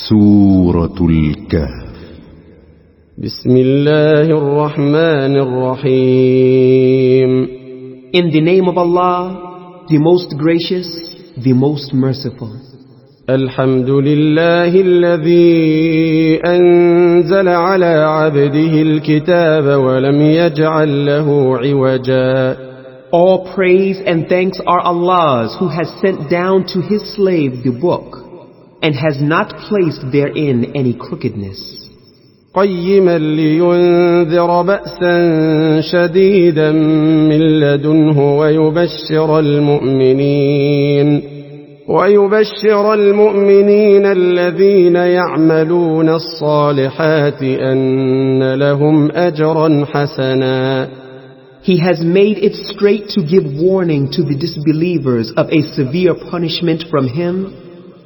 سورة الكهف. بسم الله الرحمن الرحيم. In the name of Allah, the most gracious, the most merciful. الحمد لله الذي أنزل على عبده الكتاب ولم يجعل له عوجا. All praise and thanks are Allah's, who has sent down to his slave the book and has not placed therein any crookedness. قيما لينذر بأسا شديدا من لدنه ويبشر المؤمنين الذين يعملون الصالحات أن لهم أجرا حسنا. He has made it straight to give warning to the disbelievers of a severe punishment from him,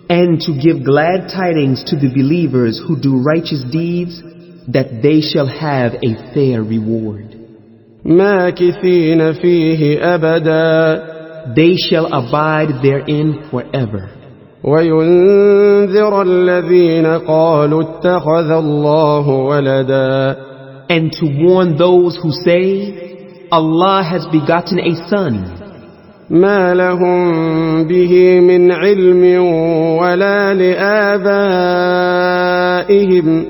and to give glad tidings to the believers who do righteous deeds, that they shall have a fair reward. ماكثين فيه أبدا. They shall abide therein forever. وينذر الذين قالوا اتخذ الله ولدا. And to warn those who say, Allah has begotten a son. ما لهم به من علم ولا لآبائهم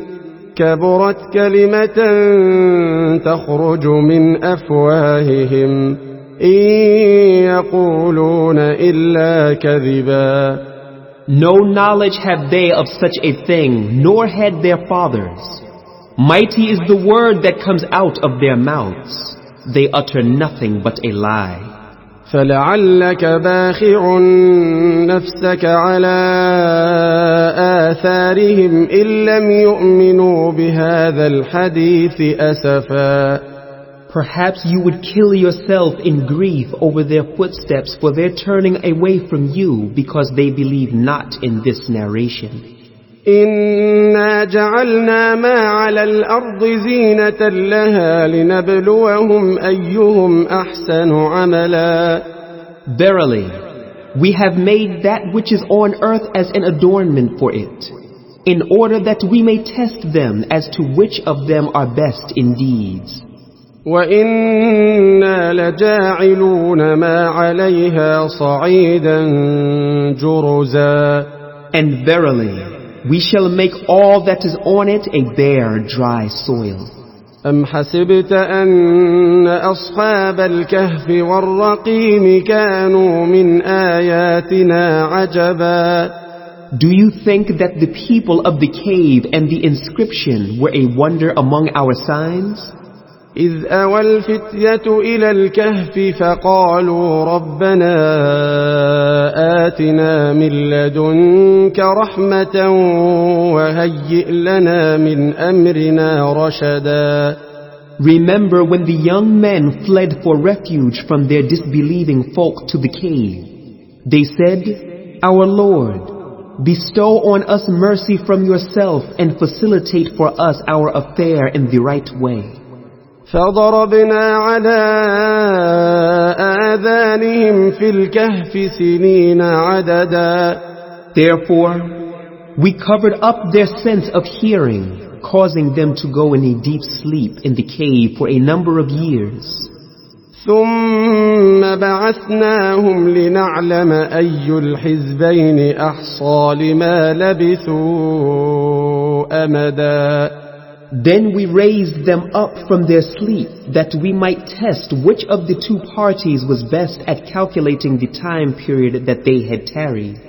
كبرت كلمة تخرج من أفواههم إن يقولون إلا كذبا. No knowledge have they of such a thing, nor had their fathers. Mighty is the word that comes out of their mouths. They utter nothing but a lie. فلعلك باخع نفسك على آثارهم إن لم يؤمنوا بهذا الحديث أسفا. Perhaps you would kill yourself in grief over their footsteps for their turning away from you because they believe not in this narration. إنا جعلنا ما على الأرض زينة لها لنبلوهم أيهم أحسن عملا. Verily, we have made that which is on earth as an adornment for it, in order that we may test them as to which of them are best in deeds. وإنا لجاعلون ما عليها صعيدا جرزا. And verily, we shall make all that is on it a bare, dry soil. أم حسبت أن أصحاب الكهف والرقيم كانوا من آياتنا عجبا. Do you think that the people of the cave and the inscription were a wonder among our signs? إذ أوى الفتية إلى الكهف فقالوا ربنا آتنا من لدنك رحمة وهيئ لنا من أمرنا رشدا. Remember when the young men fled for refuge from their disbelieving folk to the cave. They said, Our Lord, bestow on us mercy from yourself and facilitate for us our affair in the right way. فضربنا على آذانهم في الكهف سنين عددا. Therefore, we covered up their sense of hearing, causing them to go in a deep sleep in the cave for a number of years. ثم بعثناهم لنعلم أي الحزبين أحصى لما لبثوا أمدا. Then we raised them up from their sleep, that we might test which of the two parties was best at calculating the time period that they had tarried.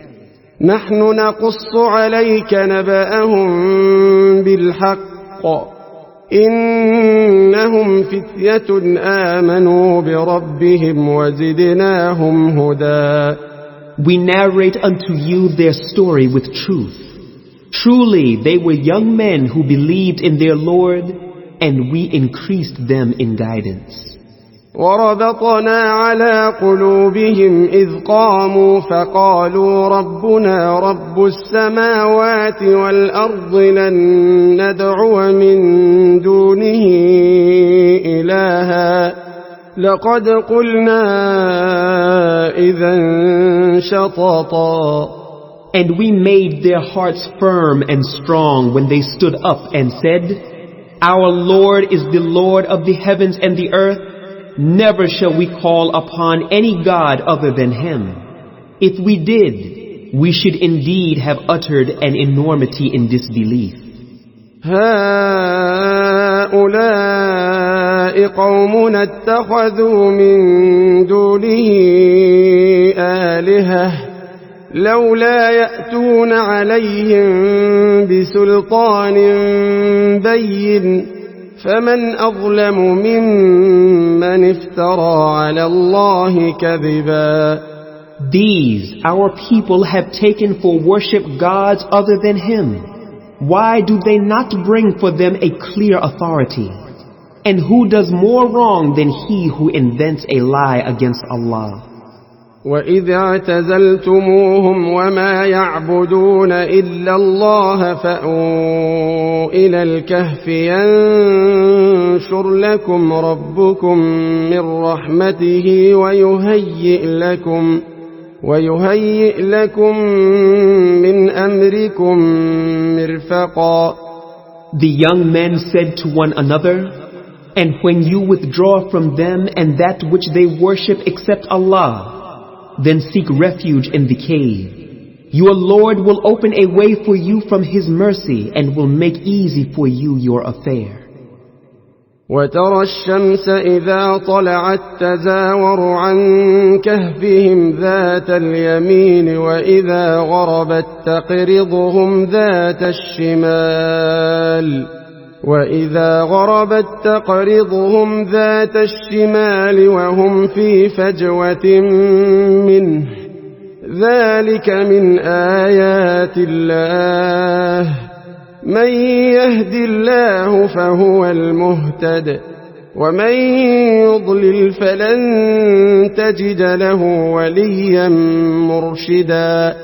نحن نقص عليك نبأهم بالحق إنهم فتية آمنوا بربهم وزدناهم هدى. We narrate unto you their story with truth. Truly, they were young men who believed in their Lord, and we increased them in guidance. وربطنا على قلوبهم إذ قاموا فقالوا ربنا رب السماوات والأرض لن ندعو من دونه إلها لقد قلنا إذا شططا. And we made their hearts firm and strong when they stood up and said, Our Lord is the Lord of the heavens and the earth. Never shall we call upon any God other than Him. If we did, we should indeed have uttered an enormity in disbelief. هؤلاء قومنا اتخذوا من دونه آلهة لولا يأتون عليهم بسلطان بين فمن أظلم ممن افترى على الله كذبا. These our people have taken for worship gods other than Him. Why do they not bring for them a clear authority? And who does more wrong than he who invents a lie against Allah? وَإِذْ اعْتَزَلْتُمُوهُمْ وَمَا يَعْبُدُونَ إِلَّا اللَّهَ فَأْوُوا إِلَى الْكَهْفِ يَنشُرْ لَكُمْ رَبُّكُمْ مِنْ رَحْمَتِهِ ويهيئ لكم من أمركم مرفقا. The young men said to one another, And when you withdraw from them and that which they worship except Allah, then seek refuge in the cave. Your Lord will open a way for you from His mercy and will make easy for you your affair. وترى الشمس إذا طلعت تزاور عن كهفهم ذات اليمين وإذا غربت تقرضهم ذات الشمال وهم في فجوة منه ذلك من آيات الله من يهد الله فهو المهتد ومن يضلل فلن تجد له وليا مرشدا.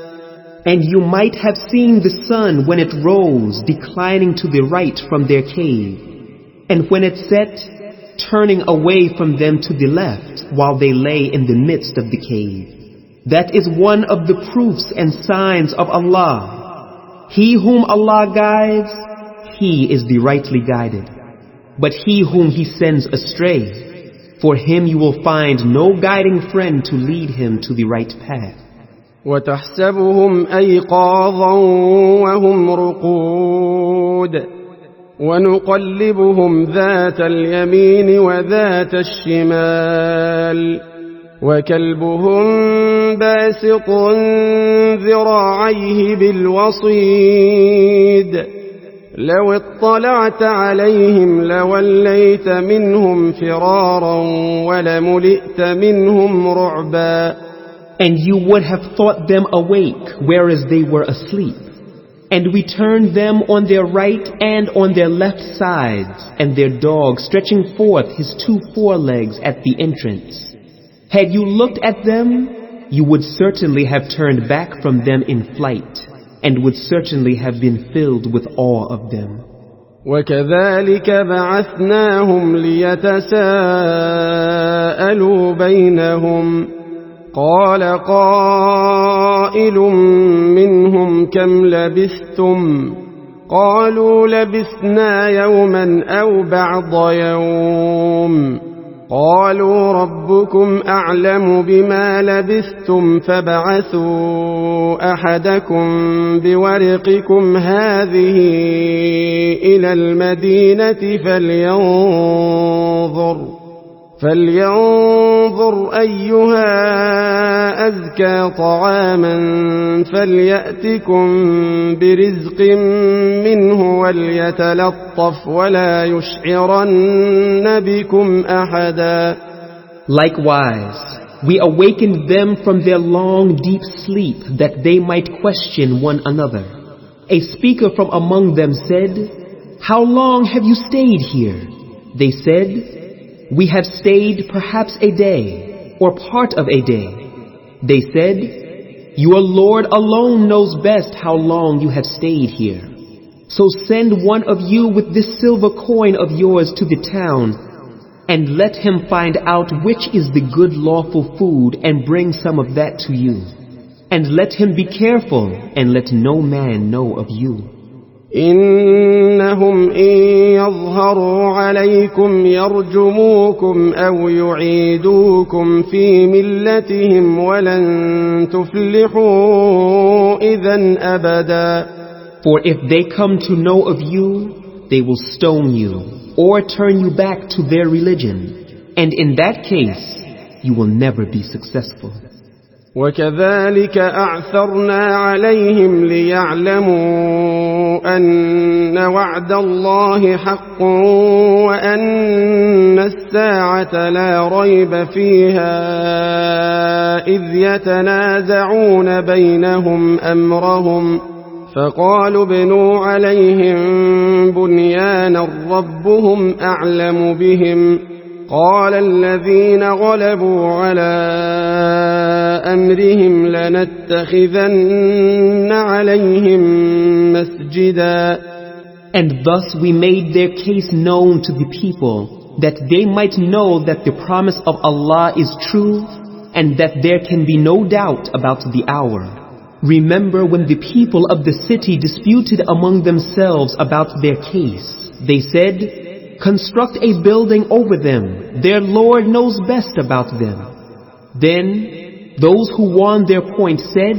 And you might have seen the sun when it rose declining to the right from their cave, and when it set turning away from them to the left while they lay in the midst of the cave. That is one of the proofs and signs of Allah. He whom Allah guides, he is the rightly guided. But he whom He sends astray, for him you will find no guiding friend to lead him to the right path. وتحسبهم أيقاظا وهم رقود ونقلبهم ذات اليمين وذات الشمال وكلبهم باسط ذراعيه بالوصيد لو اطلعت عليهم لوليت منهم فرارا ولملئت منهم رعبا. And you would have thought them awake whereas they were asleep. And we turned them on their right and on their left sides, and their dog stretching forth his 2 forelegs at the entrance. Had you looked at them, you would certainly have turned back from them in flight, and would certainly have been filled with awe of them. وَكَذَلِكَ بَعَثْنَاهُمْ لِيَتَسَاءَلُوا بَيْنَهُمْ قال قائل منهم كم لبثتم قالوا لبثنا يوما أو بعض يوم قالوا ربكم أعلم بما لبثتم فابعثوا أحدكم بورقكم هذه إلى المدينة فلينظر أيها أزكى طعاما فليأتكم برزق منه وليتلطف ولا يشعرن بكم أحدا. Likewise, we awakened them from their long deep sleep that they might question one another. A speaker from among them said, How long have you stayed here? They said, We have stayed perhaps a day, or part of a day. They said, Your Lord alone knows best how long you have stayed here. So send one of you with this silver coin of yours to the town, and let him find out which is the good lawful food and bring some of that to you. And let him be careful, and let no man know of you. إنهم إن يظهروا عليكم يرجموكم أو يعيدوكم في ملتهم ولن تفلحوا إذن أبدا. For if they come to know of you, they will stone you, or turn you back to their religion, and in that case, you will never be successful. وكذلك أعثرنا عليهم ليعلموا أن وعد الله حق وأن الساعة لا ريب فيها إذ يتنازعون بينهم أمرهم فقالوا ابنوا عليهم بنيانا ربهم أعلم بهم قال الذين غلبوا على أمرهم لنتخذن عليهم مسجدا. And thus we made their case known to the people, that they might know that the promise of Allah is true, and that there can be no doubt about the hour. Remember when the people of the city disputed among themselves about their case. They said, construct a building over them. Their Lord knows best about them. Then those who won their point said,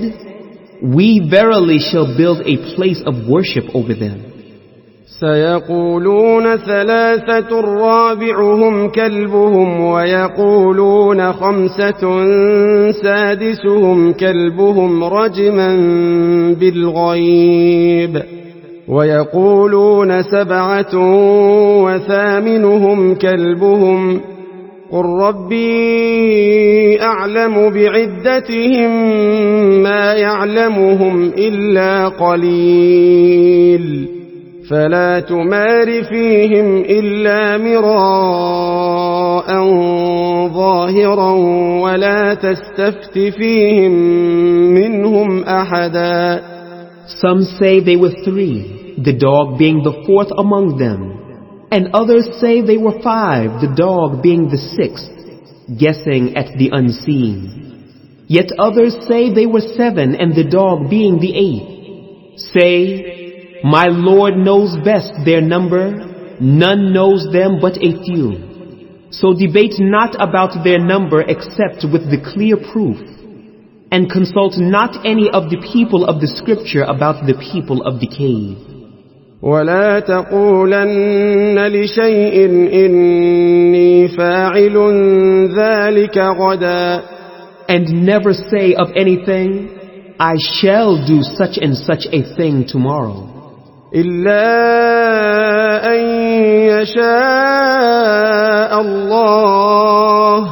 we verily shall build a place of worship over them. سيقولون ثلاثة رابعهم كلبهم ويقولون خمسة سادسهم كلبهم رجما بالغيب ويقولون سبعة وثامنهم كلبهم قل ربي أعلم بعدتهم ما يعلمهم إلا قليل فلا تمار فيهم إلا مراء ظاهرا ولا تستفت فيهم منهم أحدا. Some say they were 3, the dog being the 4th among them, and others say they were 5, the dog being the 6th, guessing at the unseen. Yet others say they were 7, and the dog being the 8th. Say, my Lord knows best their number, none knows them but a few. So debate not about their number except with the clear proof, and consult not any of the people of the scripture about the people of the cave. ولا تقولن لشيء إني فاعل ذلك غدا. And never say of anything, I shall do such and such a thing tomorrow. إلا أن يشاء الله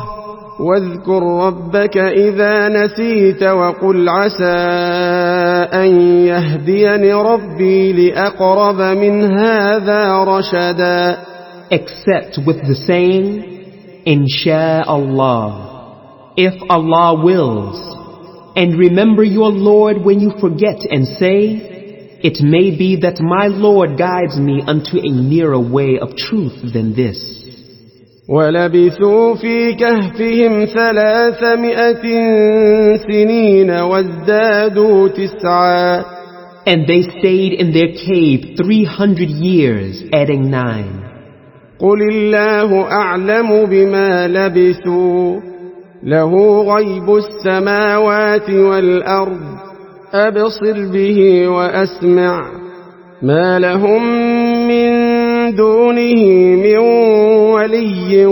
واذكر ربك إذا نسيت وقل عسى أن يهديني ربي لأقرب من هذا رشدا. Except with the saying, Insha'Allah, if Allah wills, and remember your Lord when you forget and say, it may be that my Lord guides me unto a nearer way of truth than this. وَلَبِثُوا فِي كَهْفِهِمْ 300 سِنِينَ وَازْدَادُوا 9. And they stayed in their cave 300 years, adding 9. قُلِ اللَّهُ أَعْلَمُ بِمَا لَبِثُوا لَهُ غَيْبُ السَّمَاوَاتِ وَالْأَرْضِ أَبْصِرْ بِهِ وَأَسْمِعْ مَا لَهُم مِّن دُونِهِ مِن وَلِيٍّ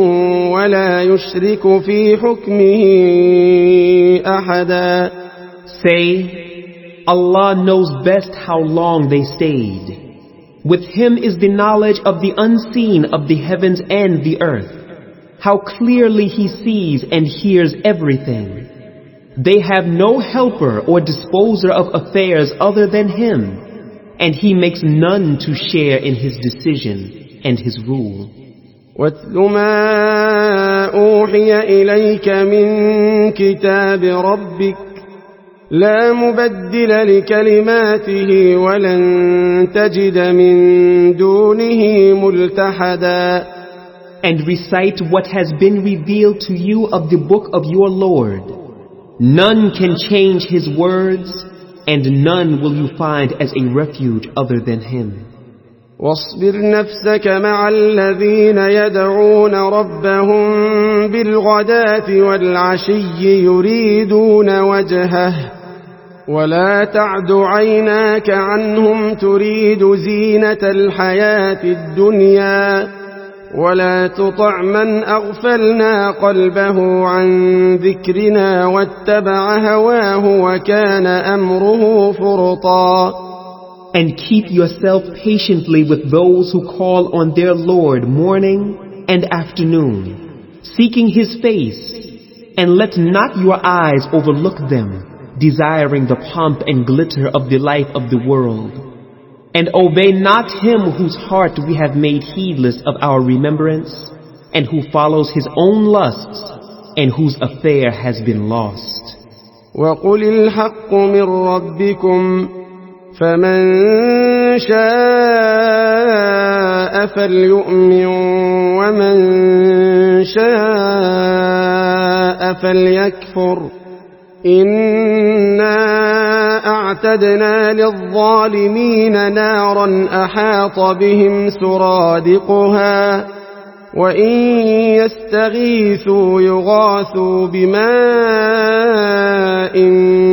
وَلَا يُشْرِكُ فِي حُكْمِهِ أَحَدًا. Say, Allah knows best how long they stayed. With Him is the knowledge of the unseen of the heavens and the earth. How clearly He sees and hears everything. They have no helper or disposer of affairs other than Him, and He makes none to share in His decision and His rule. وَاتْلُ مَا أُوحِيَ إِلَيْكَ مِنْ كِتَابِ رَبِّكَ لَا مُبَدِّلَ لِكَلِمَاتِهِ وَلَن تَجِدَ مِن دُونِهِ مُلْتَحَدًا. And recite what has been revealed to you of the book of your Lord. None can change His words, and none will you find as a refuge other than Him. واصبر نفسك مع الذين يدعون ربهم بالغداة والعشي يريدون وجهه ولا تعد عيناك عنهم تريد زينة الحياة الدنيا ولا تطع من أغفلنا قلبه عن ذكرنا واتبع هواه وكان أمره فرطا. And keep yourself patiently with those who call on their Lord morning and afternoon, seeking His face, and let not your eyes overlook them, desiring the pomp and glitter of the life of the world. And obey not him whose heart we have made heedless of our remembrance, and who follows his own lusts, and whose affair has been lost. وَقُلِ الْحَقُّ مِنْ رَبِّكُمْ فَمَنْ شَاءَ فَلْيُؤْمِنْ وَمَنْ شَاءَ فَلْيَكْفُرْ إِنَّا أَعْتَدْنَا لِلظَّالِمِينَ نَارًا أَحَاطَ بِهِمْ سُرَادِقُهَا وَإِنْ يَسْتَغِيثُوا يُغَاثُوا بِمَاءٍ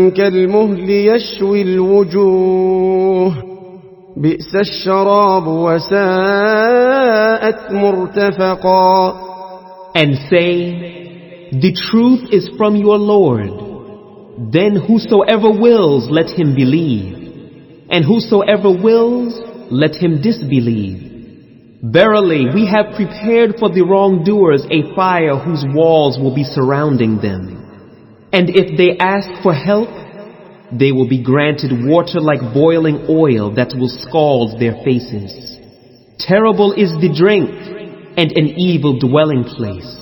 كَالْمُهْلِ يَشْوِي الْوُجُوهَ بِئْسَ الشَّرَابُ وَسَاءَتْ مُرْتَفَقًا. And say, the truth is from your Lord. Then whosoever wills, let him believe, and whosoever wills, let him disbelieve. Verily, we have prepared for the wrongdoers a fire whose walls will be surrounding them. And if they ask for help, they will be granted water like boiling oil that will scald their faces. Terrible is the drink, and an evil dwelling place.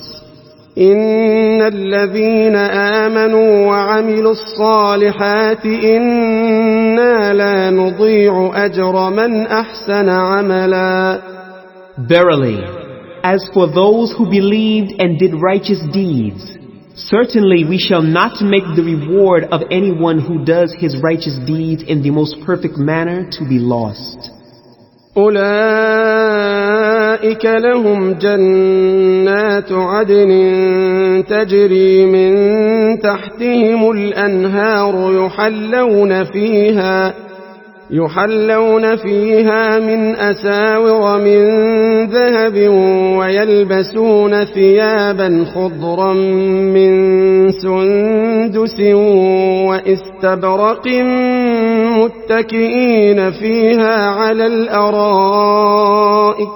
إن الذين آمنوا وعملوا الصالحات إنا لا نضيع أجر من أحسن عملا. Verily, as for those who believed and did righteous deeds, certainly we shall not make the reward of anyone who does his righteous deeds in the most perfect manner to be lost. أولئك لهم جنات عدن تجري من تحتهم الأنهار يحلون فيها من أساور من ذهب ويلبسون ثيابا خضرا من سندس واستبرق متكئين فيها على الأرائك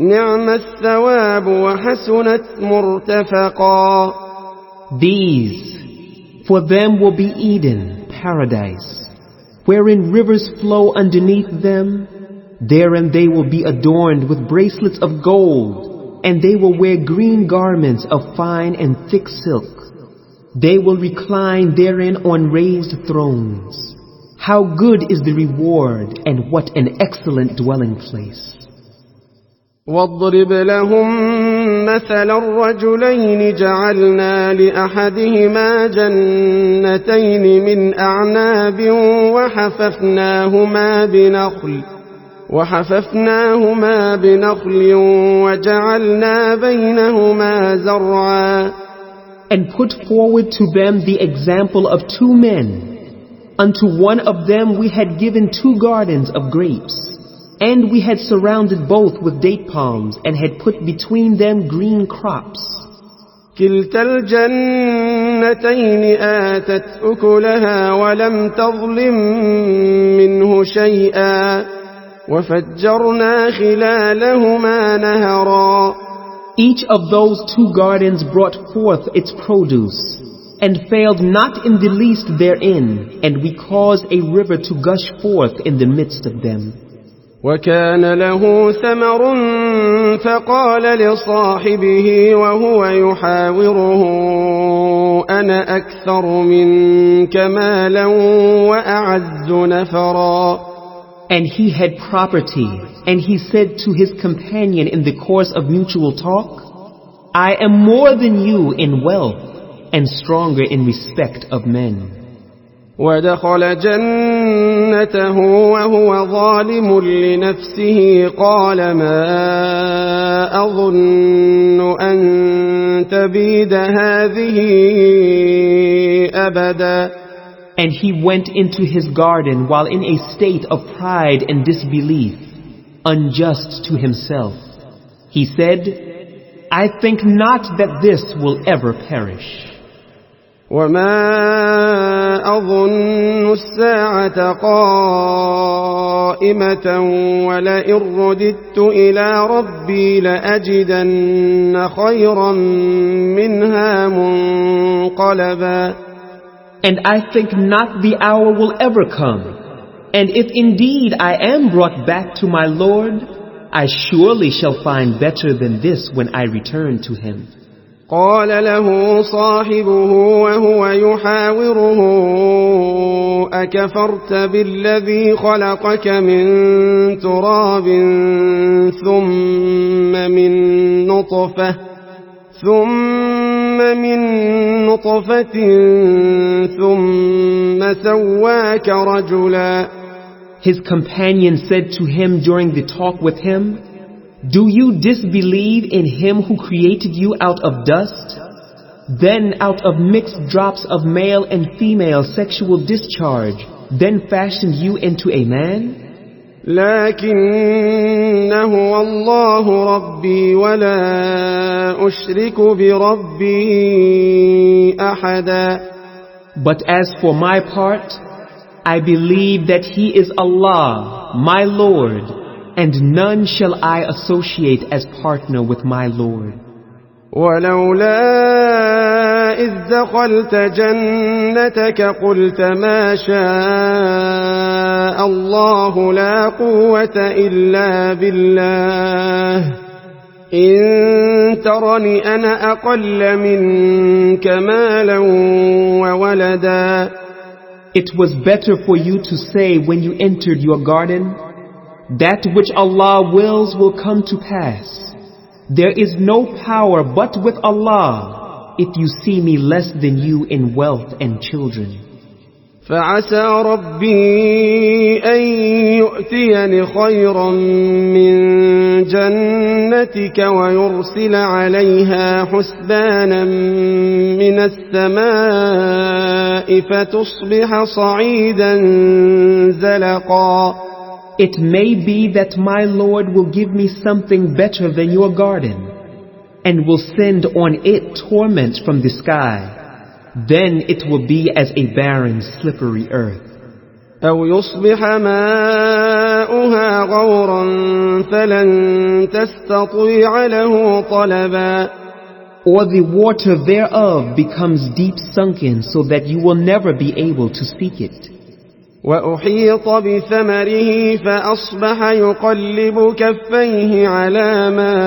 نعم الثواب وحسنت مرتفقا. These, for them will be Eden, paradise, wherein rivers flow underneath them. Therein they will be adorned with bracelets of gold, and they will wear green garments of fine and thick silk. They will recline therein on raised thrones. How good is the reward, and what an excellent dwelling place. واضرب لهم مثل الرجلين جعلنا لأحدهما جنتين من أعناب وحففناهما بنخل وجعلنا بينهما زرعا. And put forward to them the example of two men. Unto one of them we had given 2 gardens of grapes, and we had surrounded both with date palms, and had put between them green crops. كلتا الجنتين آتت أكلها ولم تظلم منه شيئا وفجرنا خلالهما نهرا. Each of those 2 gardens brought forth its produce, and failed not in the least therein, and we caused a river to gush forth in the midst of them. وكان له ثمر فقال لصاحبه وهو يحاوره أنا أكثر منك مالا وأعز نفرا. And he had property, and he said to his companion in the course of mutual talk, I am more than you in wealth, and stronger in respect of men. ودخل جنته وهو ظالم لنفسه قال ما أظن أن تبيد هذه أبدا. And he went into his garden while in a state of pride and disbelief, unjust to himself. He said, I think not that this will ever perish. وما أظن الساعة قائمة ولئن رددت إلى ربي لأجدن خيرا منها منقلبا. And I think not the hour will ever come. And if indeed I am brought back to my Lord, I surely shall find better than this when I return to him. قال له صاحبه وهو يحاوره أكفرت بالذي خلقك من تراب ثم من نطفة ثم سواك رجلا. His companion said to him during the talk with him, Do you disbelieve in him who created you out of dust? Then out of mixed drops of male and female sexual discharge, then fashioned you into a man? لكن هو الله ربي ولا أشرك بربي أحدا. But as for my part, I believe that he is Allah, my Lord, and none shall I associate as partner with my Lord. ولولا إذ دخلت جنتك قلت ما شاء الله لا قوة إلا بالله إن ترني أنا أقل منك مالا وولدا. It was better for you to say when you entered your garden, That which Allah wills will come to pass. There is no power but with Allah if you see me less than you in wealth and children. فعسى ربي أن يؤتيني خيرا من جنتك ويرسل عليها حسبانا من السماء فتصبح صعيدا زلقا. It may be that my Lord will give me something better than your garden, and will send on it torment from the sky. Then it will be as a barren, slippery earth. أو يصبح ماؤها غورا فلن تستطيع له طلبا. Or the water thereof becomes deep sunken so that you will never be able to seek it. وأحيط بثمره فأصبح يقلب كفيه على ما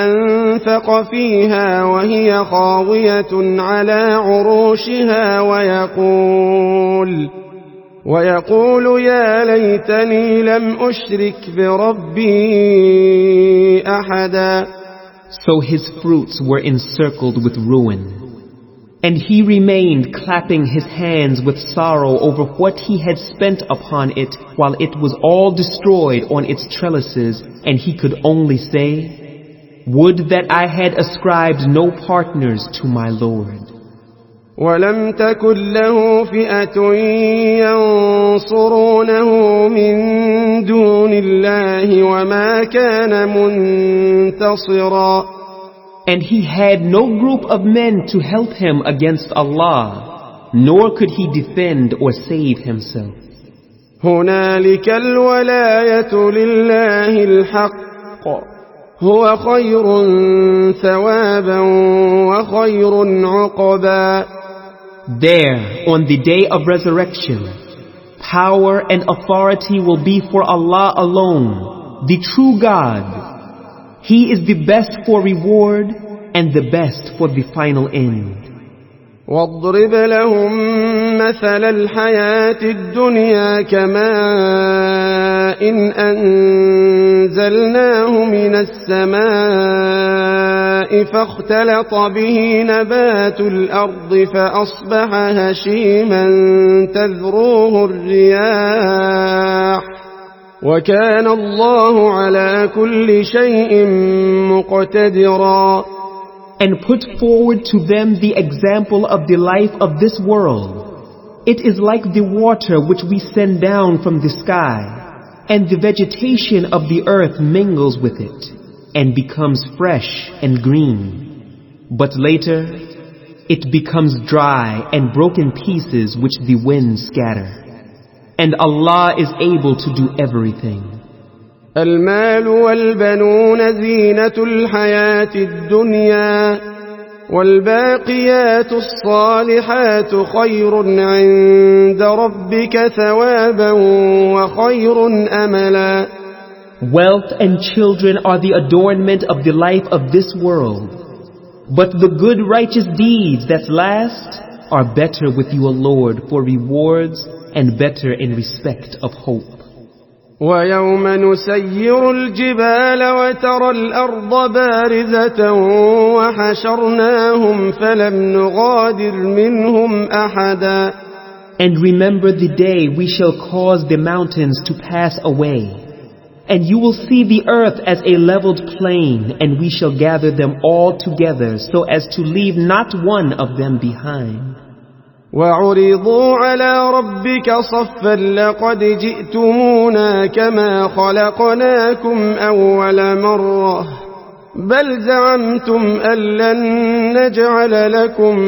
أنفق فيها وهي خاوية على عروشها ويقول يا ليتني لم أشرك بربي أحدا. So his fruits were encircled with ruin. And he remained clapping his hands with sorrow over what he had spent upon it while it was all destroyed on its trellises, and he could only say, Would that I had ascribed no partners to my Lord. ولم تكن له فئة ينصرونه من دون الله وما كان منتصرا. And he had no group of men to help him against Allah, nor could he defend or save himself. هنالك الولاية لله الحق هو خير ثوابا وخير عقبا. There, on the day of resurrection, power and authority will be for Allah alone, the true God. He is the best for reward and the best for the final end. واضرب لهم مثل الحياة الدنيا كماء أنزلناه من السماء فاختلط به نبات الأرض فأصبح هشيما تذروه الرياح وكان الله على كل شيء مقتدرا. And put forward to them the example of the life of this world. It is like the water which we send down from the sky, and the vegetation of the earth mingles with it, and becomes fresh and green. But later, it becomes dry and broken pieces which the winds scatter. And Allah is able to do everything. المال والبنون زينة الحياة الدنيا والباقيات الصالحات خير عند ربك ثوابا وخير أملا. Wealth and children are the adornment of the life of this world, but the good righteous deeds that last are better with your Lord for rewards and better in respect of hope. ويوم نسير الجبال وترى الأرض بارزة وحشرناهم فلم نغادر منهم أحدا. And remember the day we shall cause the mountains to pass away, and you will see the earth as a leveled plain, and we shall gather them all together so as to leave not one of them behind. وعرضوا على ربك صفا لقد جئتمونا كما خلقناكم أول مرة بل زعمتم أن لن نجعل لكم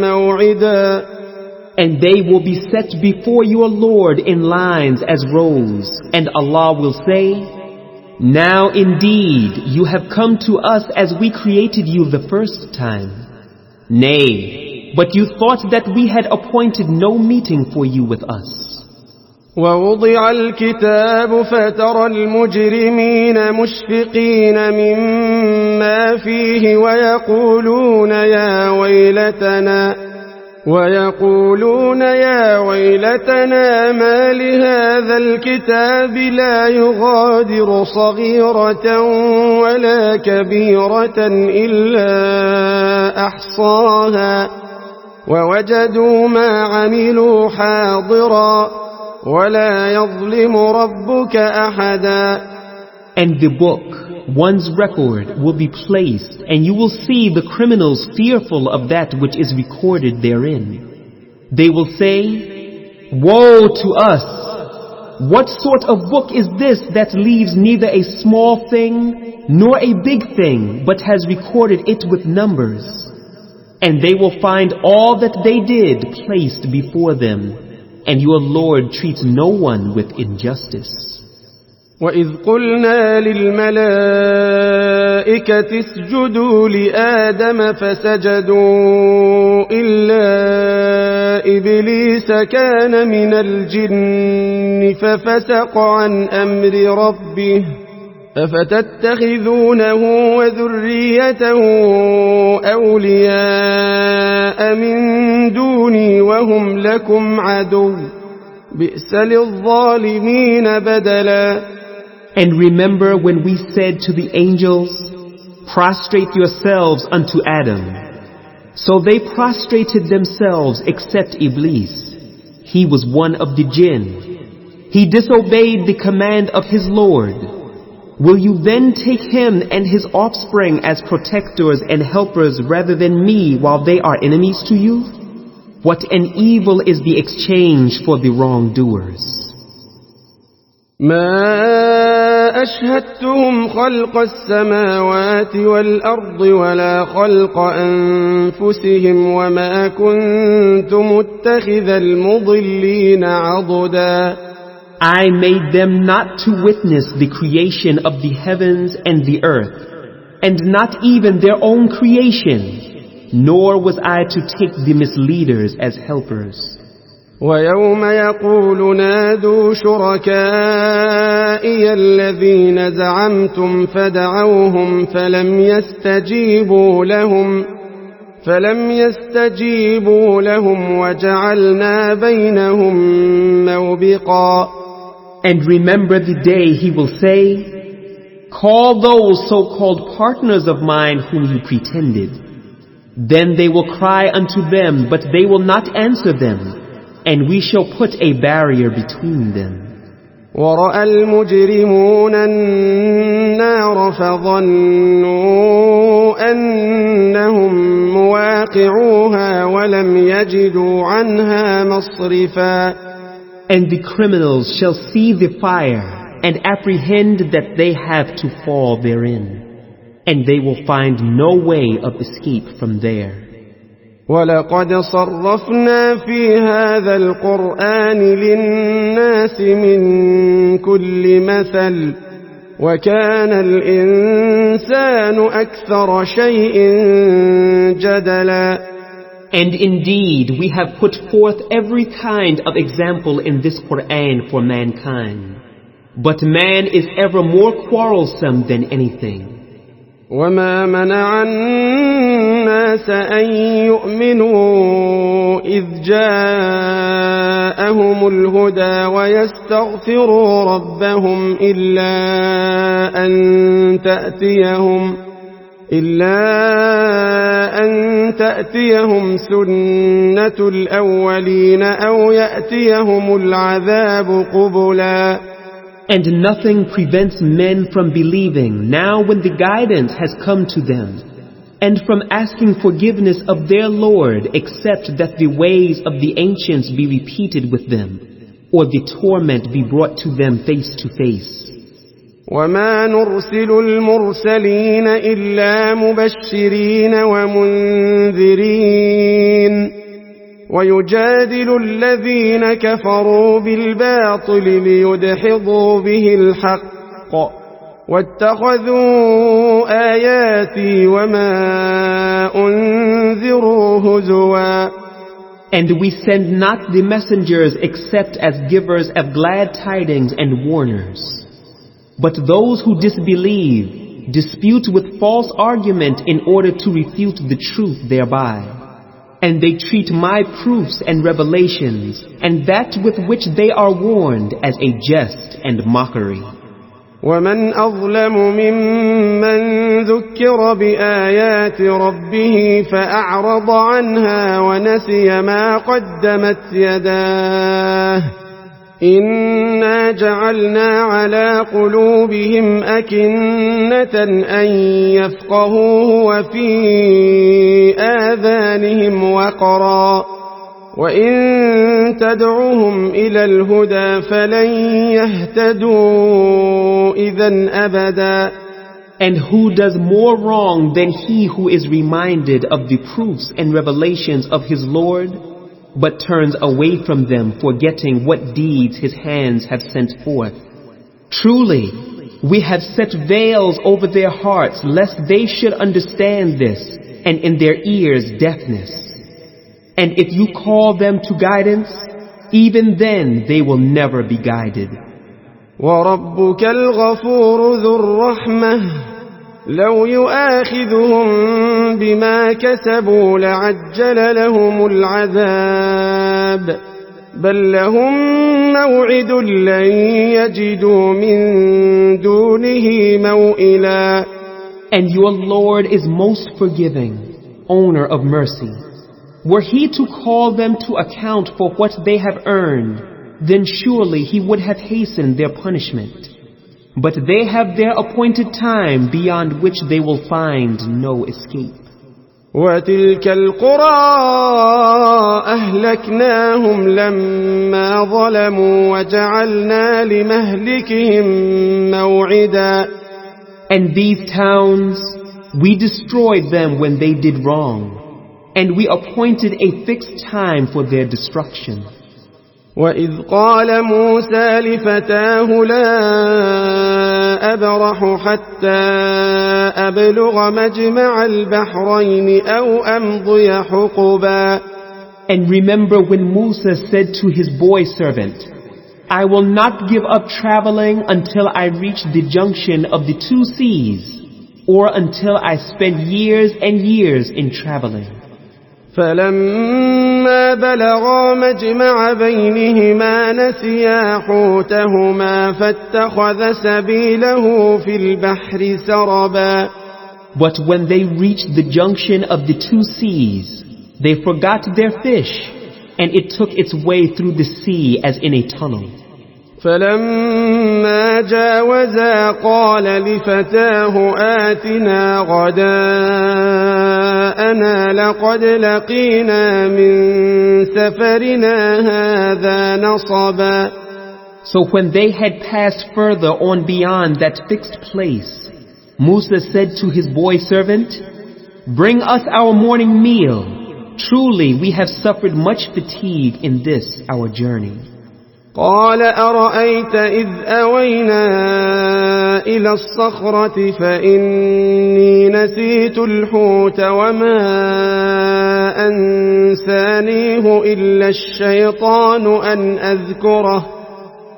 موعدا. And they will be set before your Lord in lines as rows, and Allah will say, Now indeed you have come to us as we created you the first time. Nay, but you thought that we had appointed no meeting for you with us. ووضع الكتاب فترى المجرمين مشفقين مما فيه ويقولون يا ويلتنا ما لهذا الكتاب لا يغادر صغيرة ولا كبيرة إلا أحصاها ووجدوا ما عملوا حاضرا ولا يظلم ربك أحدا. And the book, one's record, will be placed, and you will see the criminals fearful of that which is recorded therein. They will say, Woe to us! What sort of book is this that leaves neither a small thing nor a big thing, but has recorded it with numbers? And they will find all that they did placed before them, and your Lord treats no one with injustice. وَإِذْ قُلْنَا لِلْمَلَائِكَةِ اسْجُدُوا لِآدَمَ فَسَجَدُوا إِلَّا إِبْلِيسَ كَانَ مِنَ الْجِنِّ فَفَسَقَ عَنْ أَمْرِ رَبِّهِ أَفَتَتَّخِذُونَهُ وَذُرِّيَّتَهُ أَوْلِيَاءَ مِن دُونِي وَهُمْ لَكُمْ عَدُوٌّ بِئْسَ لِلظَّالِمِينَ بَدَلًا. And remember when we said to the angels, Prostrate yourselves unto Adam. So they prostrated themselves except Iblis. He was one of the jinn. He disobeyed the command of his Lord. Will you then take him and his offspring as protectors and helpers rather than me while they are enemies to you? What an evil is the exchange for the wrongdoers. ما أشهدتهم خلق السماوات والأرض ولا خلق أنفسهم وما كنت متخذ المضلين عضدا. I made them not to witness the creation of the heavens and the earth, and not even their own creation, nor was I to take the misleaders as helpers. ويوم يقول نادوا شركائي الذين زعمتم فدعوهم فلم يستجيبوا لهم وجعلنا بينهم موبقا. And remember the day he will say, call those so-called partners of mine whom you pretended. Then they will cry unto them, but they will not answer them, and we shall put a barrier between them. ورأى المجرمون النار فظنوا أنهم مواقعوها ولم يجدوا عنها مصرفا. And the criminals shall see the fire and apprehend that they have to fall therein, and they will find no way of escape from there. ولقد صرفنا في هذا القرآن للناس من كل مثل وكان الإنسان أكثر شيء جدلا. And indeed, we have put forth every kind of example in this Quran for mankind. But man is ever more quarrelsome than anything. وما منع الناس أن يؤمنوا إذ جاءهم الهدى ويستغفروا ربهم إلا أن تأتيهم سنة الأولين أو يأتيهم العذاب قبلا. And nothing prevents men from believing now when the guidance has come to them, and from asking forgiveness of their Lord except that the ways of the ancients be repeated with them, or the torment be brought to them face to face. وما نرسل المرسلين إلا مبشرين ومنذرين ويجادل الذين كفروا بالباطل ليدحضوا به الحق واتخذوا آياتي وما أنذروا هزوا. And we send not the messengers except as givers of glad tidings and warners. But those who disbelieve dispute with false argument in order to refute the truth thereby. And they treat my proofs and revelations and that with which they are warned as a jest and mockery. ومن أظلم ممن ذكر بآيات ربه فأعرض عنها ونسي ما قدمت يداه إنا جعلنا على قلوبهم أكنة أن يفقهوه وفي آذانهم وقرا وإن تدعوهم إلى الهدى فلن يهتدوا إذن أبدا. And who does more wrong than he who is reminded of the proofs and revelations of his Lord, but turns away from them, forgetting what deeds his hands have sent forth? Truly, we have set veils over their hearts, lest they should understand this, and in their ears deafness. And if you call them to guidance, even then they will never be guided. وَرَبُّكَ الْغَفُورُ ذُو الرَّحْمَةِ لو يؤاخذهم بما كسبوا لعجل لهم العذاب بل لهم موعد لن يجدوا من دونه موئلا. And your Lord is most forgiving, owner of mercy. Were he to call them to account for what they have earned, then surely he would have hastened their punishment. But they have their appointed time beyond which they will find no escape. وَتِلْكَ الْقُرَىٰ أَهْلَكْنَاهُمْ لَمَّا ظَلَمُوا وَجَعَلْنَا لِمَهْلِكِهِمْ مَوْعِدًا. And these towns, we destroyed them when they did wrong, and we appointed a fixed time for their destruction. وَإِذْ قَالَ مُوسَى لِفَتَاهُ لَا أَبْرَحُ حَتَّى أَبْلُغَ مَجْمَعَ الْبَحْرَيْنِ أَوْ أَمْضِيَ حُقُبًا. And remember when Musa said to his boy servant, I will not give up traveling until I reach the junction of the two seas, or until I spend years and years in traveling. فلما بلغا مجمع بينهما نسيا حوتهما فاتخذ سبيله في البحر سربا. But when they reached the junction of the two seas, they forgot their fish, and it took its way through the sea as in a tunnel. فلما جاوزا قال لفتاه آتنا غداءنا لقد لقينا من سفرنا هذا نصبا. So when they had passed further on beyond that fixed place, Musa said to his boy servant, "Bring us our morning meal. Truly we have suffered much fatigue in this our journey." قال أرأيت إذ أوينا إلى الصخرة فإني نسيت الحوت وما أنسانيه إلا الشيطان أن أذكره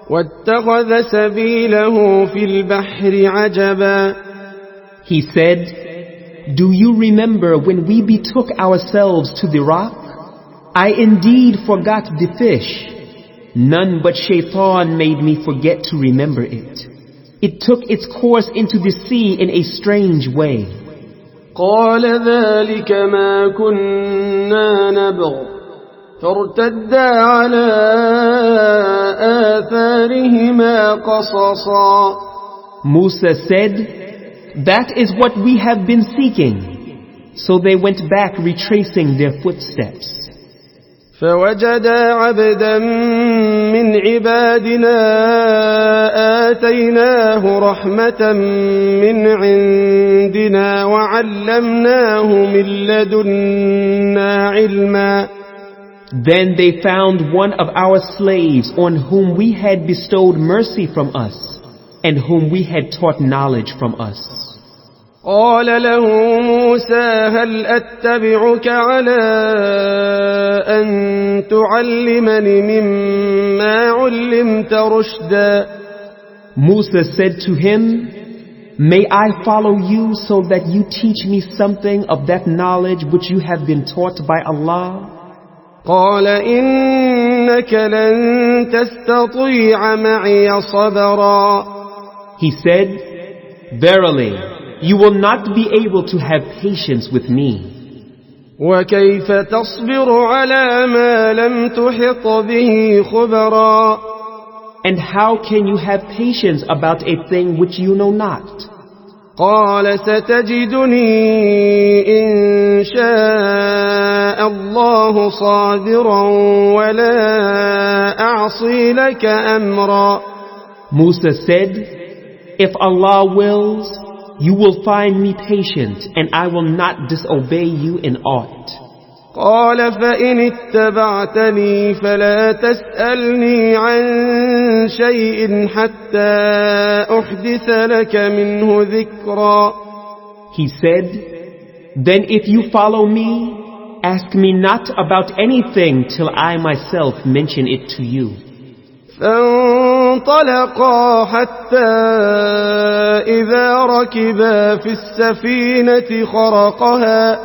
واتخذ سبيله في البحر عجبا. He said, "Do you remember when we betook ourselves to the rock? I indeed forgot the fish. None but Shaitan made me forget to remember it. It took its course into the sea in a strange way." قال ذلك ما كنا نبغ فارتدا على آثارهما قصصا. Musa said, "That is what we have been seeking." So they went back retracing their footsteps. فوجدا عبدا من عبادنا آتيناه رحمة من عندنا وعلمناه من لدنا علما. Then they found one of our slaves on whom we had bestowed mercy from us and whom we had taught knowledge from us. قال له موسى هل أتبعك على أن تعلمني مما علمت رشدا. Musa said to him, "May I follow you so that you teach me something of that knowledge which you have been taught by Allah?" قال إنك لن تستطيع معي صبرا. He said, "Verily, you will not be able to have patience with me. وكيف تصبر على ما لم تحط به خبرا. And how can you have patience about a thing which you know not?" قال ستجدني إن شاء الله صابرا ولا أعصي لك أمرا. Musa said, "If Allah wills, you will find me patient and I will not disobey you in aught." قال فإن اتبعتني فلا تسألني عن شيء حتى أحدث لك منه ذكرا. He said, "Then if you follow me, ask me not about anything till I myself mention it to you." فانطلقا حتى إذا ركبا في السفينة خرقها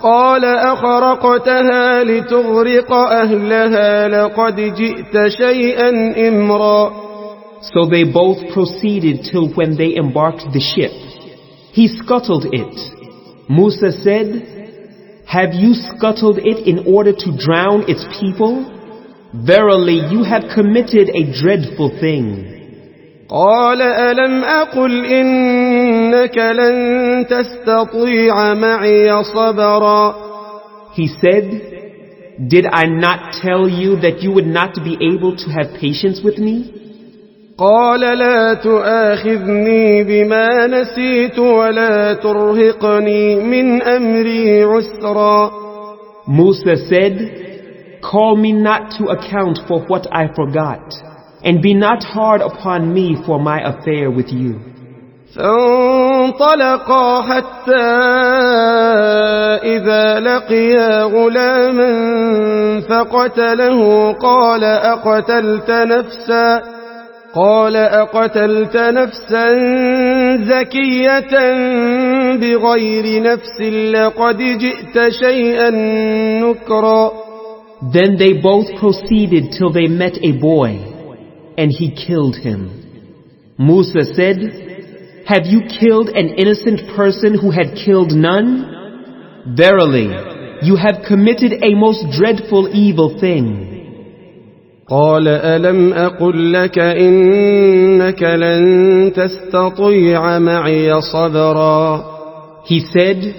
قال أخرقتها لتغرق أهلها لقد جئت شيئا إمرا. So they both proceeded till when they embarked the ship. He scuttled it. Musa said, "Have you scuttled it in order to drown its people? Verily, you have committed a dreadful thing." قال ألم أقل إنك لن تستطيع معي صبرا. He said, "Did I not tell you that you would not be able to have patience with me?" قال لا تؤاخذني بما نسيت ولا ترهقني من أمري عسرا. Musa said, "Call me not to account for what I forgot, and be not hard upon me for my affair with you." فانطلقا حتى إذا لقيا غلاما فقتله قال أقتلت نفسا زكية بغير نفس لقد جئت شيئا نكرا. Then they both proceeded till they met a boy, and he killed him. Musa said, "Have you killed an innocent person who had killed none? Verily, you have committed a most dreadful evil thing." قال ألم أقل لك إنك لن تستطيع معي صبرا. He said,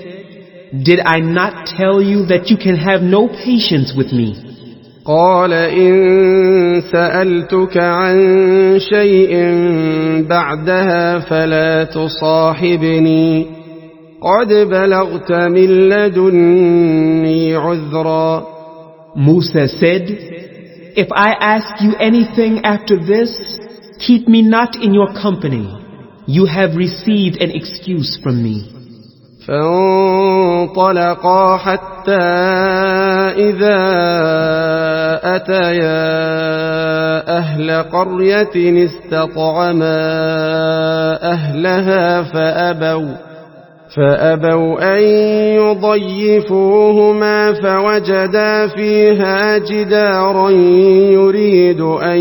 "Did I not tell you that you can have no patience with me?" قال إن سألتك عن شيء بعدها فلا تصاحبني قد بلغت من لدني عذرا. Musa said, "If I ask you anything after this, keep me not in your company. You have received an excuse from me." فانطلقا حتى إذا أتيا أهل قرية استطعما أهلها فأبوا أن يضيفوهما فوجدا فيها جدارا يريد أن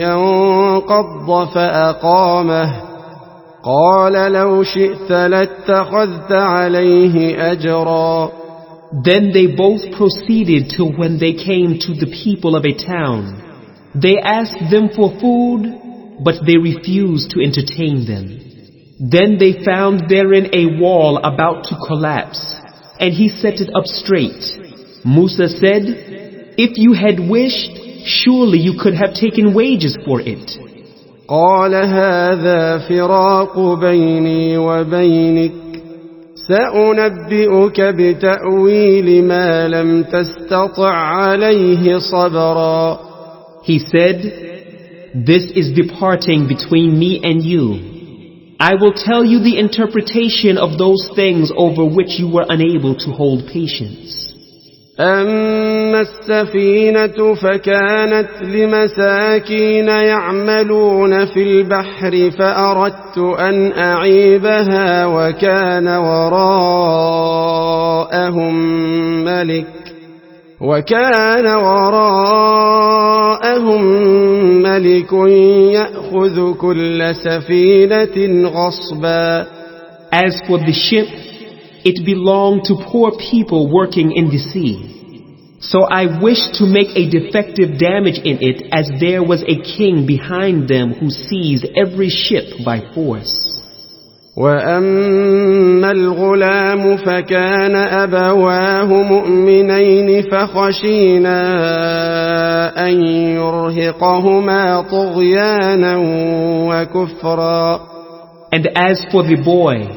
ينقض فأقامه قال لو شئت لاتخذت عليه أجرا. Then they both proceeded till when they came to the people of a town. They asked them for food, but they refused to entertain them. Then they found therein a wall about to collapse, and he set it up straight. Musa said, "If you had wished, surely you could have taken wages for it." قال هذا فراق بيني وبينك سأنبئك بتأويل ما لم تستطع عليه صبرا. He said, "This is departing between me and you. I will tell you the interpretation of those things over which you were unable to hold patience. أما السفينة فكانت لمساكين يعملون في البحر فأردت أن أعيبها وكان وراءهم ملك يأخذ كل سفينة غصبا. As for the ship, it belonged to poor people working in the sea. So I wished to make a defective damage in it, as there was a king behind them who seized every ship by force. وأما الغلام فكان أبواه مؤمنين فخشينا أن يرهقهما طغيانا وكفرا. And as for the boy,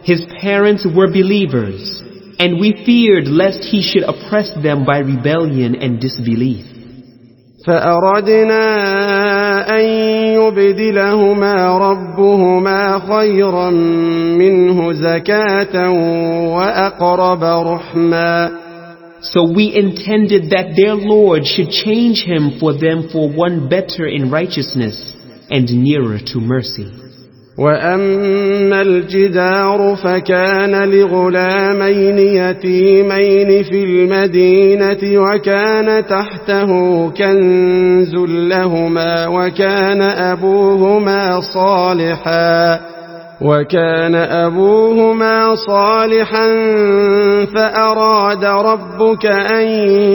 his parents were believers, and we feared lest he should oppress them by rebellion and disbelief. فأردنا أن يبدلهما ربهما خيرا منه زكاة وأقرب رحما. So we intended that their Lord should change him for them for one better in righteousness and nearer to mercy. وأما الجدار فكان لغلامين يتيمين في المدينة وكان تحته كنز لهما وكان أبوهما صالحا فأراد ربك أن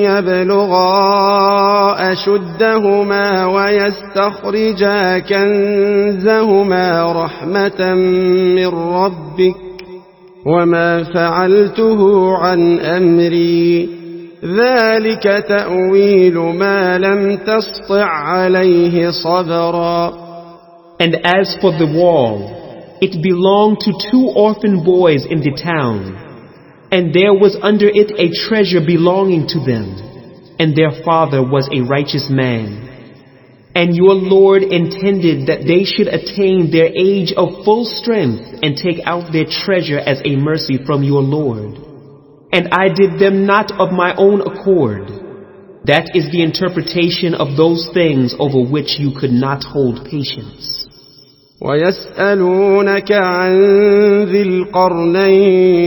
يبلغا أشدهما ويستخرجا كنزهما رحمة من ربك وما فعلته عن أمري ذلك تأويل ما لم تسطع عليه صبرا. And as for the wall, it belonged to 2 orphan boys in the town, and there was under it a treasure belonging to them, and their father was a righteous man. And your Lord intended that they should attain their age of full strength and take out their treasure as a mercy from your Lord. And I did them not of my own accord. That is the interpretation of those things over which you could not hold patience. ويسألونك عن ذي القرنين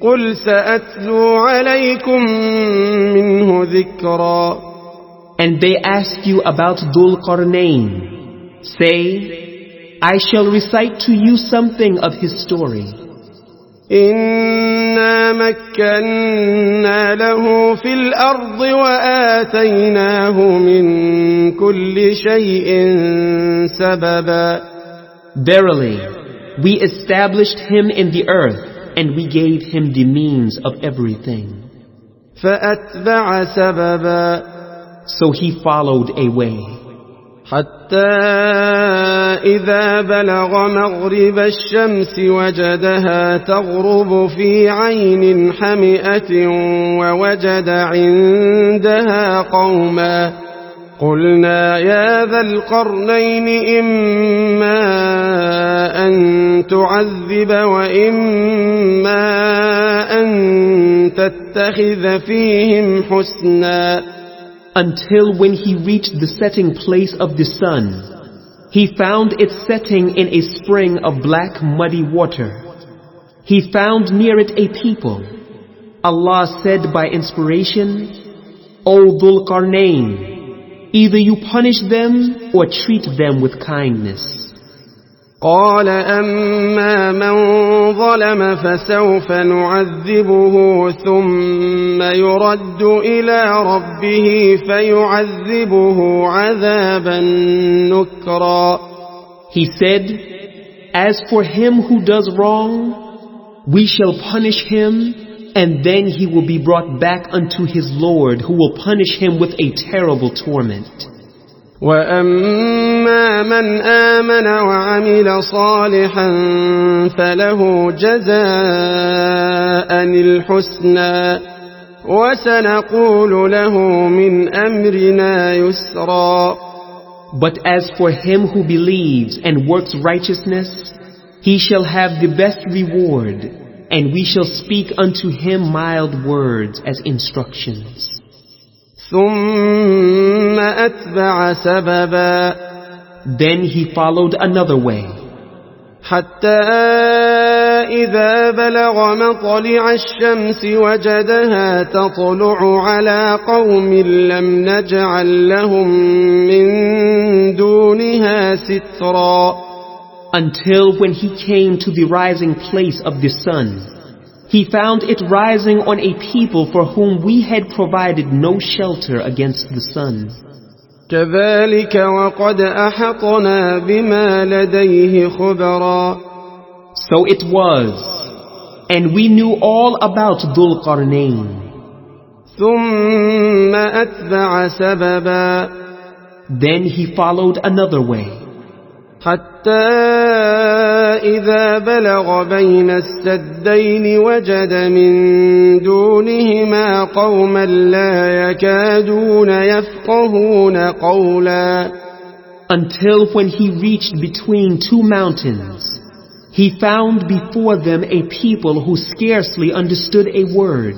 قل سأتلو عليكم منه ذكرا. And they ask you about Dhul Qarnayn. Say, I shall recite to you something of his story. إنا مكنا له في الأرض وآتيناه من كل شيء سببا. Verily, we established him in the earth, and we gave him the means of everything. فأتبع سببا. So he followed a way. حتى إذا بلغ مغرب الشمس وجدها تغرب في عين حمئة ووجد عندها قوما قلنا يا ذا القرنين إما أن تعذب وإما أن تتخذ فيهم حسنا. Until when he reached the setting place of the sun, he found it setting in a spring of black muddy water. He found near it a people. Allah said by inspiration, O Dhul Qarnayn, either you punish them or treat them with kindness. قال أما من ظلم فسوف نعذبه ثم يرد إلى ربه فيعذبه عذابا نكرا. He said, as for him who does wrong, we shall punish him, and then he will be brought back unto his Lord, who will punish him with a terrible torment. وَأَمَّا مَنْ آمَنَ وَعَمِلَ صَالِحًا فَلَهُ جَزَاءً الْحُسْنَى وَسَنَقُولُ لَهُ مِنْ أَمْرِنَا يُسْرًا. But as for him who believes and works righteousness, he shall have the best reward, and we shall speak unto him mild words as instructions. ثم أتبع سببا. Then he followed another way. حتى إذا بلغ مطلع الشمس وجدها تطلع على قوم لم نجعل لهم من دونها سترا. Until when he came to the rising place of the sun, he found it rising on a people for whom we had provided no shelter against the sun. كذلك وقد أحطنا بما لديه خبرا. So it was, and we knew all about Dhul Qarnayn. ثم أتبع سببا. Then he followed another way. حتى إذا بلغ بين السدين وجد من دونهما قوما لا يكادون يفقهون قولا. Until when he reached between two mountains, he found before them a people who scarcely understood a word.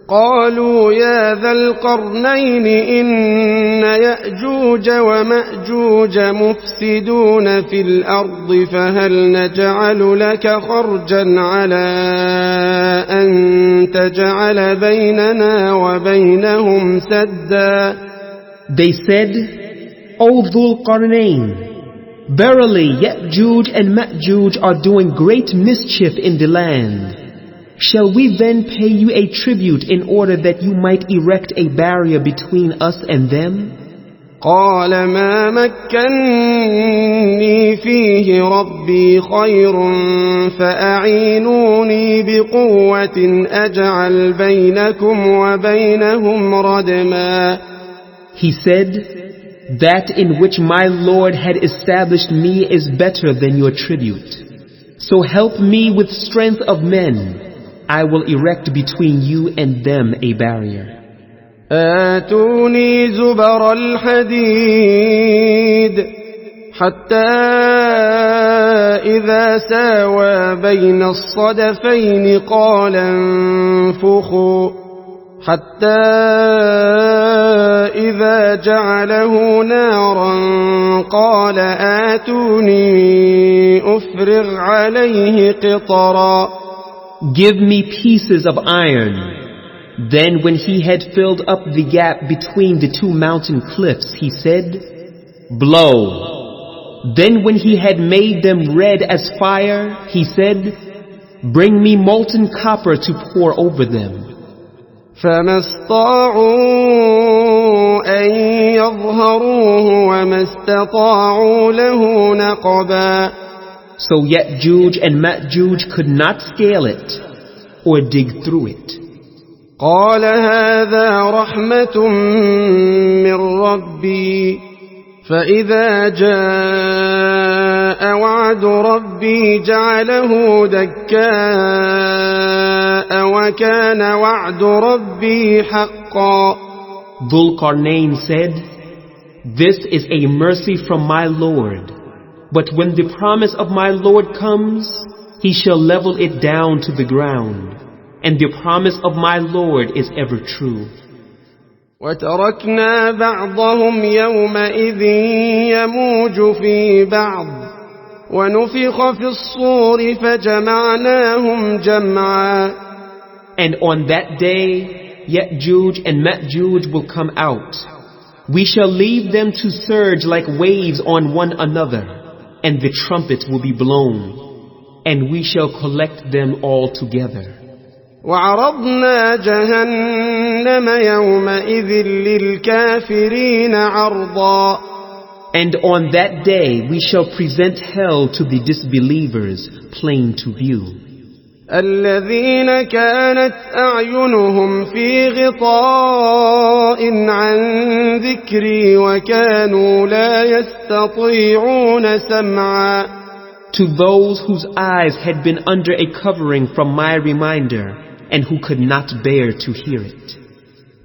قالوا يا ذا القرنين إن يأجوج ومأجوج مفسدون في الأرض فهل نجعل لك خرجا على أن تجعل بيننا وبينهم سدا. They said, O Dhul Qarnayn, verily Ya'juj and Ma'juj are doing great mischief in the land. Shall we then pay you a tribute in order that you might erect a barrier between us and them? قال ما مكنني فيه ربي خير فأعينوني بقوة أجعل بينكم وبينهم ردما. He said, that in which my Lord had established me is better than your tribute. So help me with strength of men. I will erect between you and them a barrier. آتوني زبر الحديد حتى إذا ساوى بين الصدفين قال انفخوا حتى إذا جعله نارا قال آتوني أفرغ عليه قطرا. Give me pieces of iron. Then when he had filled up the gap between the two mountain cliffs, he said, Blow. Then when he had made them red as fire, he said, Bring me molten copper to pour over them. فما استطاعوا أن يظهروه وما استطاعوا له نقبا. So Ya'juj and Ma'juj could not scale it or dig through it. قال هذا رحمة من ربي فإذا جاء وعد ربي جعله دكاء وكان وعد ربي حقا. Dhul-Qarnayn said, This is a mercy from my Lord, but when the promise of my Lord comes, he shall level it down to the ground, and the promise of my Lord is ever true. وتركنا بعضهم يومئذ يموج في بعض ونفخ في الصور فجمعناهم جمعا. And on that day, Ya'juj and Ma'juj will come out. We shall leave them to surge like waves on one another, and the trumpet will be blown, and we shall collect them all together. وعرضنا جهنم يومئذ للكافرين عرضا. And on that day we shall present hell to the disbelievers, plain to view. الذين كانت أعينهم في غطاء عن ذكري وكانوا لا يستطيعون سمعا. To those whose eyes had been under a covering from my reminder, and who could not bear to hear it.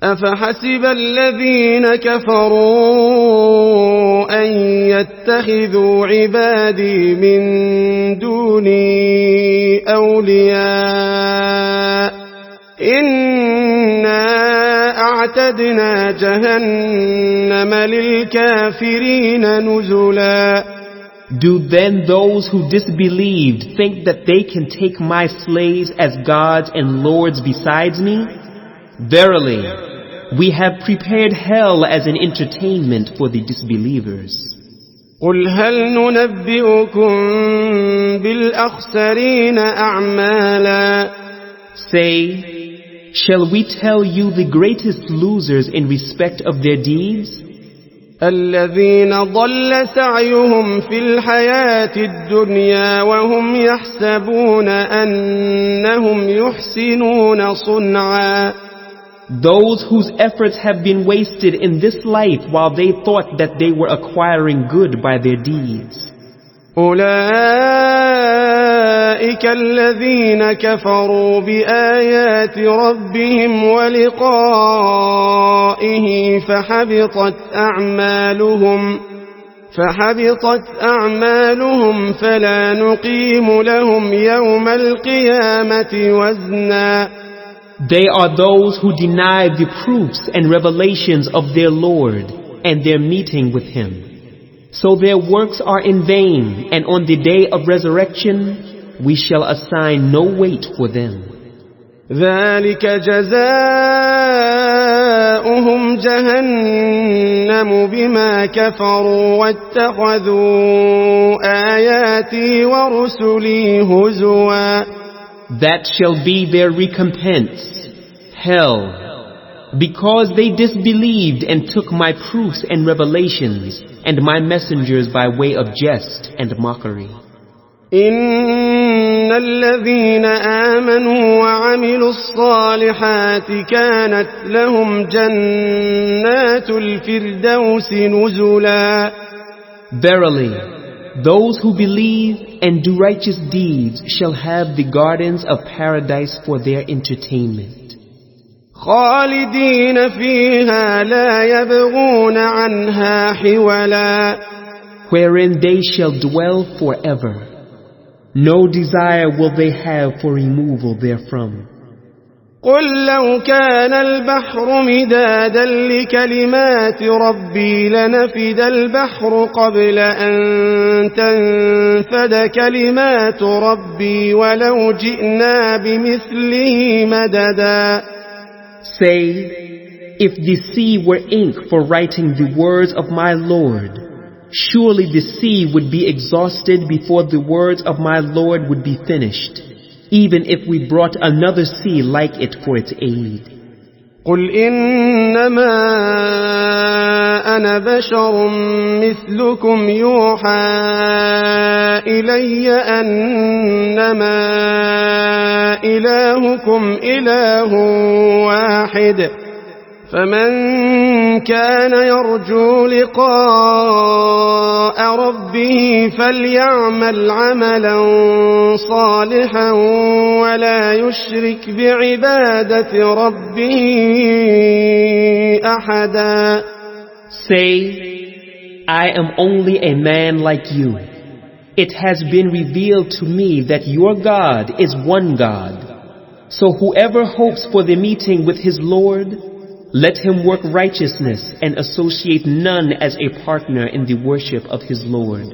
أفحسب الذين كفروا أن يتخذوا عبادي من دوني أولياء إنا أعتدنا جهنم للكافرين نزلا. Do then those who disbelieved think that they can take my slaves as gods and lords besides me? Verily, we have prepared hell as an entertainment for the disbelievers. قل هل ننبئكم بالأخسرين أعمالا. Say, shall we tell you the greatest losers in respect of their deeds? الذين ضل سعيهم في الحياة الدنيا وهم يحسبون أنهم يحسنون صنعا. Those whose efforts have been wasted in this life while they thought that they were acquiring good by their deeds. أولئك الذين كفروا بآيات ربهم ولقائه فحبطت أعمالهم فلا نقيم لهم يوم القيامة وزنا. They are those who deny the proofs and revelations of their Lord and their meeting with Him. So their works are in vain, and on the day of resurrection we shall assign no weight for them. ذلك جزاؤهم جهنم بما كفروا واتخذوا آياتي ورسلي هزوا. That shall be their recompense, hell, because they disbelieved and took my proofs and revelations and my messengers by way of jest and mockery. إن الذين آمنوا وعملوا الصالحات كانت لهم جنات الفردوس نزلا. Verily, those who believe and do righteous deeds shall have the gardens of paradise for their entertainment. خالدين فيها لا يبغون عنها حولا. Wherein they shall dwell forever. No desire will they have for removal therefrom. قل لو كان البحر مدادا لكلمات ربي لنفد البحر قبل أن تنفد كلمات ربي ولو جئنا بمثله مددا. Say, if the sea were ink for writing the words of my Lord, surely the sea would be exhausted before the words of my Lord would be finished, even if we brought another sea like it for its aid. قل إنما أنا بشر مثلكم يوحى إلي أنما إلهكم إله واحد فمن كان يرجو لقاء ربه فليعمل عملا صالحا ولا يشرك بعبادة ربه أحدا. Say, I am only a man like you. It has been revealed to me that your God is one God. So whoever hopes for the meeting with his Lord, let him work righteousness and associate none as a partner in the worship of his Lord.